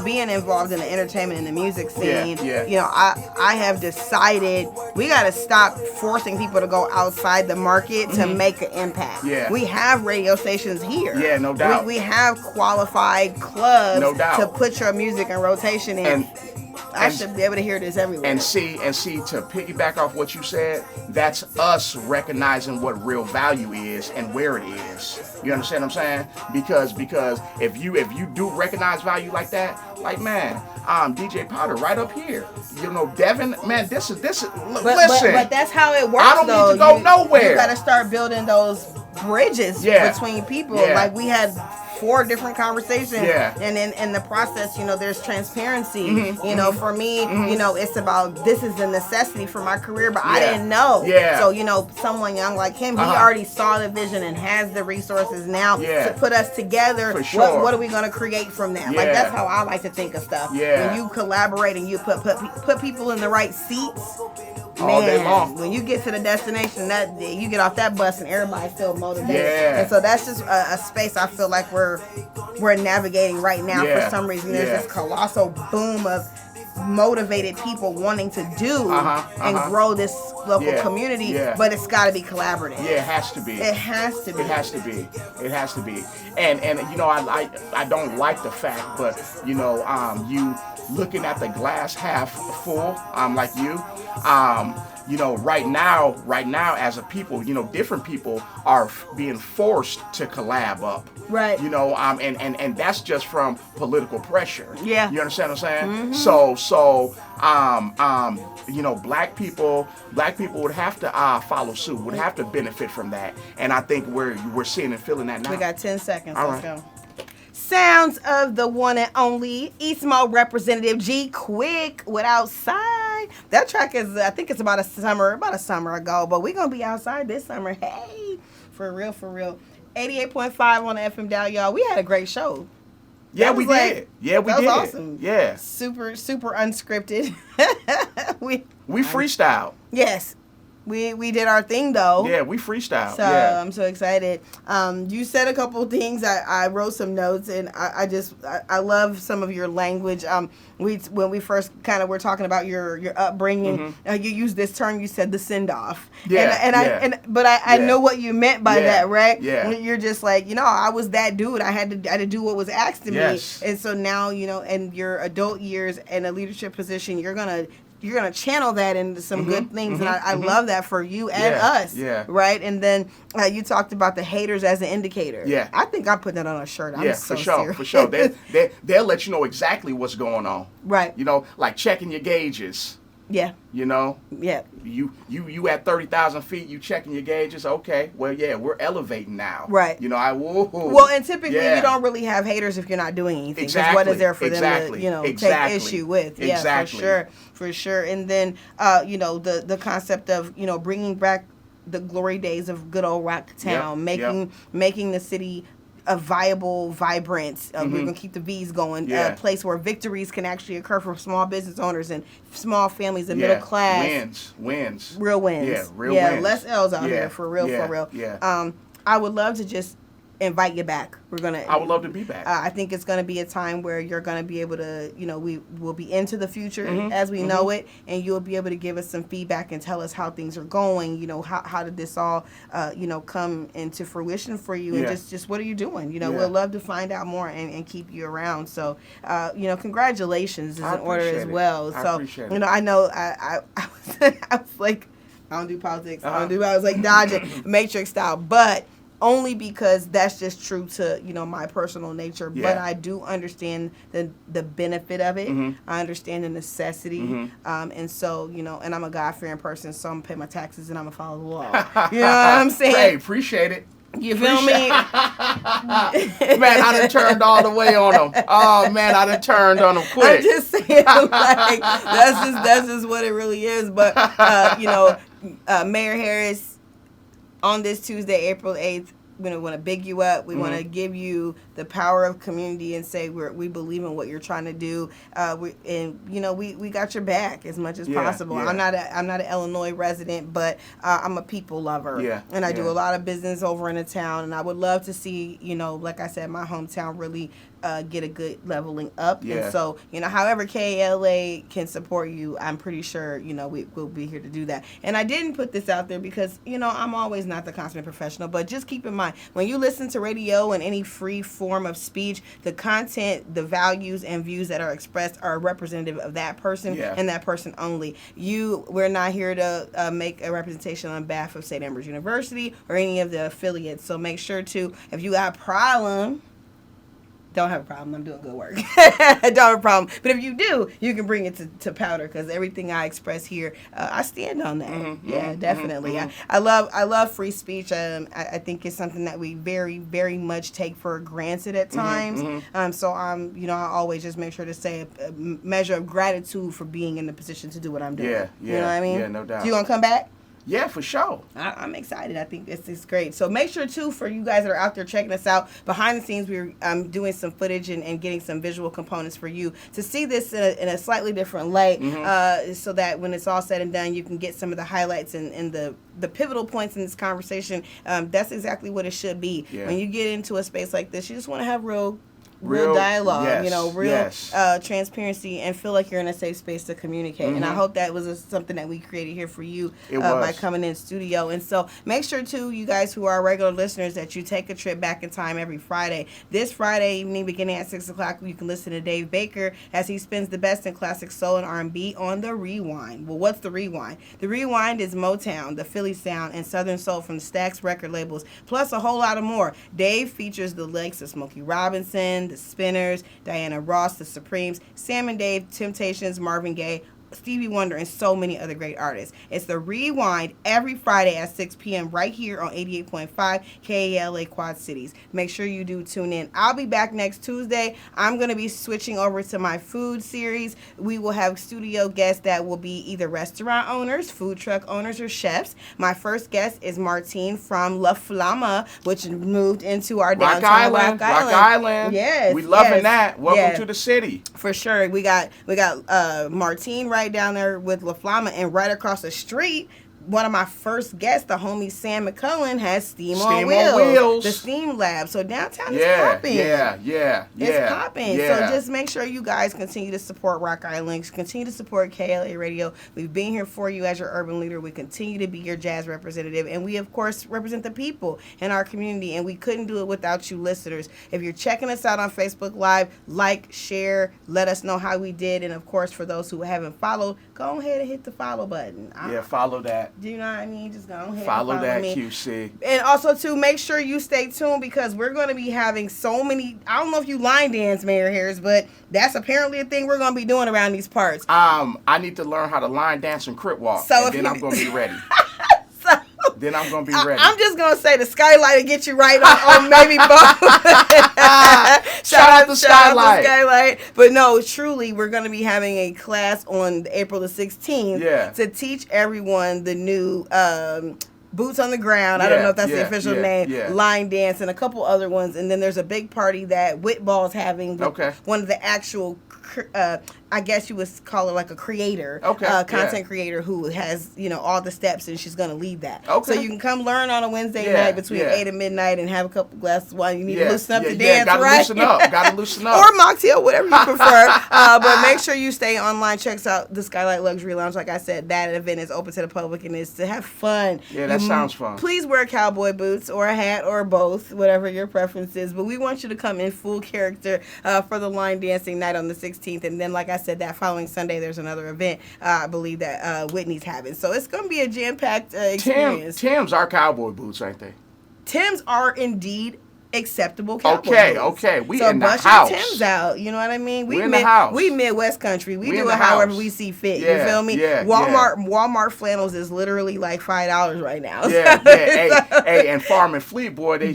being involved in the entertainment and the music scene. Yeah. I have decided we got to stop forcing people to go outside the market to make an impact. Yeah. We have radio stations here. Yeah, no doubt. We have qualified clubs No doubt. to put your music in rotation in. I should be able to hear this everywhere. And see, to piggyback off what you said, that's us recognizing what real value is and where it is. You understand what I'm saying? Because if you do recognize value like that, like man, DJ Powder right up here. Devin, man, this is listen. But that's how it works. I don't need to go nowhere. You got to start building those bridges between people. Yeah. Like we had 4 different conversations. Yeah. And in the process, there's transparency. For me, it's about this is a necessity for my career, but I didn't know. Yeah. So, someone young like him, he already saw the vision and has the resources now to put us together. For sure. What are we going to create from that? Yeah. Like that's how I like to think of stuff. Yeah. When you collaborate and you put people in the right seats. All day long. When you get to the destination, that you get off that bus and everybody's still motivated. Yeah. And so that's just a space I feel like we're navigating right now. Yeah. For some reason, there's this colossal boom of motivated people wanting to do and grow this local community. Yeah. But it's got to be collaborative. Yeah, it has to be. It has to be. It has to be. It has to be. And I don't like the fact, but you looking at the glass half full, like you. Right now, as a people, different people are being forced to collab up. Right. And that's just from political pressure. Yeah. You understand what I'm saying? So, black people would have to follow suit, would have to benefit from that. And I think we're seeing and feeling that now. We got 10 seconds. All Let's right. go. Sounds of the one and only East Mo representative G Quick with Outside. That track is, I think it's about a summer ago, but we're going to be outside this summer. Hey, for real. 88.5 on the FM dial, y'all. We had a great show. Yeah, we did. Yeah, we did. That was awesome. Yeah. Super unscripted. we freestyled. Yes. We did our thing though. Yeah, we freestyle. So yeah. I'm so excited. You said a couple of things. I wrote some notes, and I love some of your language. When we first kind of were talking about your upbringing, you used this term. You said the send off. Yeah. I know what you meant by that, right? Yeah. You're just like, I was that dude. I had to do what was asked of Yes. me, and so now in your adult years and a leadership position, you're gonna channel that into some good things, and I love that for you and us. Yeah. Right? And then you talked about the haters as an indicator. Yeah. I think I put that on a shirt. I'm so serious. For sure. They'll let you know exactly what's going on. Right. Like checking your gauges. Yeah. You know, Yeah. you at 30,000 feet, you checking your gauges. Okay, well, yeah, we're elevating now. Right. You know, Well, and typically you don't really have haters if you're not doing anything. Exactly. What is there for them to, take issue with? Yeah, Exactly. for sure. And then, the concept of, bringing back the glory days of good old Rocktown, making the city a viable, vibrant, we're going to keep the V's going, a place where victories can actually occur for small business owners and small families and middle class. Wins. Real wins. Yeah, real wins. Less L's out here, for real. Yeah. I would love to just invite you back. I would love to be back. I think it's going to be a time where you're going to be able to, we will be into the future as we know it, and you'll be able to give us some feedback and tell us how things are going. How did this all, come into fruition for you, and just what are you doing? We'd love to find out more and keep you around. So, congratulations is in order as well. I So, appreciate it. I know I was like, I don't do politics. I was like dodging Matrix style, but only because that's just true to my personal nature. But I do understand the benefit of it. I understand the necessity, and so and I'm a God-fearing person, so I'm gonna pay my taxes and I'm gonna follow the law. You know what I'm saying? Hey, appreciate it. You feel me? Man, I done turned all the way on them. Oh man, I done turned on them quick. I'm just saying, like that's just what it really is. But Mayor Harris, on this Tuesday, April 8th, we want to big you up. We want to give you the power of community and say we believe in what you're trying to do. We got your back as much as possible. Yeah. I'm not an Illinois resident, but I'm a people lover. Yeah. And I do a lot of business over in the town, and I would love to see, like I said, my hometown really get a good leveling up. Yeah. And so, however KLA can support you, I'm pretty sure, we'll be here to do that. And I didn't put this out there because, I'm always not the consummate professional, but just keep in mind, when you listen to radio and any free form of speech, the content, the values and views that are expressed are representative of that person and that person only. We're not here to make a representation on behalf of St. Ambrose University or any of the affiliates. So make sure to, if you got a problem, don't have a problem. I'm doing good work. Don't have a problem. But if you do, you can bring it to powder, because everything I express here, I stand on that. Definitely. I love free speech. I think it's something that we very, very much take for granted at times. So I always just make sure to say a measure of gratitude for being in the position to do what I'm doing. You know what I mean? Yeah, no doubt. So you gonna come back? Yeah, for sure. I'm excited. I think this is great. So make sure, too, for you guys that are out there checking us out, behind the scenes, we're doing some footage and getting some visual components for you to see this in a slightly different light, so that when it's all said and done, you can get some of the highlights and the pivotal points in this conversation. That's exactly what it should be. Yeah. When you get into a space like this, you just want to have real dialogue, real transparency, and feel like you're in a safe space to communicate. And I hope that was something that we created here for you by coming in studio. And so make sure, too, you guys who are regular listeners, that you take a trip back in time every Friday. This Friday evening, beginning at 6 o'clock, you can listen to Dave Baker as he spins the best in classic soul and R&B on The Rewind. Well, what's The Rewind? The Rewind is Motown, the Philly sound, and Southern soul from the Stax record labels, plus a whole lot of more. Dave features the likes of Smokey Robinson, the Spinners, Diana Ross, the Supremes, Sam and Dave, Temptations, Marvin Gaye, Stevie Wonder, and so many other great artists. It's The Rewind every Friday at 6 p.m. right here on 88.5 KALA Quad Cities. Make sure you do tune in. I'll be back next Tuesday. I'm going to be switching over to my food series. We will have studio guests that will be either restaurant owners, food truck owners, or chefs. My first guest is Martine from La Flama, which moved into our downtown Rock Island. Yes. We loving that. Welcome to the city. For sure. We got Martine right down there with La Flama, and right across the street, one of my first guests, the homie Sam McCullen, has Steam on Wheels, the Steam Lab. So downtown is popping. It's popping. So just make sure you guys continue to support Rock Island, continue to support KLA Radio. We've been here for you as your urban leader. We continue to be your jazz representative, and we, of course, represent the people in our community, and we couldn't do it without you listeners. If you're checking us out on Facebook Live, like, share, let us know how we did, and, of course, for those who haven't followed, go go ahead and hit the follow button. Yeah, follow that. Do you know what I mean? Just go ahead Follow and follow that me. QC. And also, too, make sure you stay tuned because we're going to be having so many. I don't know if you line dance, Mayor Harris, but that's apparently a thing we're going to be doing around these parts. I need to learn how to line dance and crip walk, So and then I'm going to be ready. So, Then I'm going to be ready. I'm just going to say the skylight will get you right on maybe both. Shout out to Skylight. But no, truly, we're going to be having a class on April the 16th Yeah. to teach everyone the new Boots on the Ground. I don't know if that's the official name. Yeah. Line dance and a couple other ones. And then there's a big party that Whitball's having with Okay. one of the actual I guess you would call her like a creator, content creator who has, all the steps, and she's going to lead that. Okay. So you can come learn on a Wednesday night between 8 and midnight and have a couple glasses of wine. You need to loosen up to dance, gotta right? Loosen up. Gotta loosen up. Or mocktail, whatever you prefer. But make sure you stay online. Check out the Skylight Luxury Lounge. Like I said, that event is open to the public and it's to have fun. Yeah, that sounds fun. Please wear cowboy boots or a hat or both, whatever your preference is. But we want you to come in full character for the line dancing night on the 16th. And then, like I said, that following Sunday, there's another event, I believe, that Whitney's having. So it's going to be a jam-packed experience. Tim's are cowboy boots, ain't they? Tim's are indeed acceptable cowboy boots. Okay. We so in the bunch house. Your Tim's out. You know what I mean? We in the house. We Midwest country. We do in it the however house. we see fit. Yeah, You feel me? yeah, Walmart flannels is literally like $5 right now. Yeah. Hey, and Farm and Fleet, boy, you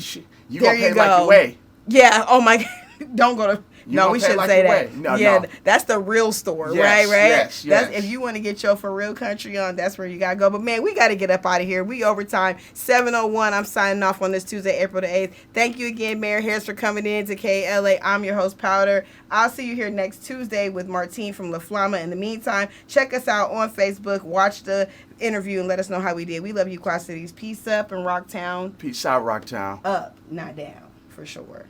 There gonna pay you like go. your way. Yeah. Oh my God. Don't go to. No, gonna we pay shouldn't like say your that. way. No, yeah, no. That's the real store, Yes, right? yes, That's yes. if you want to get your for real country on, that's where you gotta go. But man, we gotta get up out of here. We overtime 7:01. I'm signing off on this Tuesday, April the 8th. Thank you again, Mayor Harris, for coming in to KLA. I'm your host, Powder. I'll see you here next Tuesday with Martine from La Flama. In the meantime, check us out on Facebook. Watch the interview and let us know how we did. We love you, Quad Cities. Peace up in Rocktown. Peace out, Rocktown. Up, not down, for sure.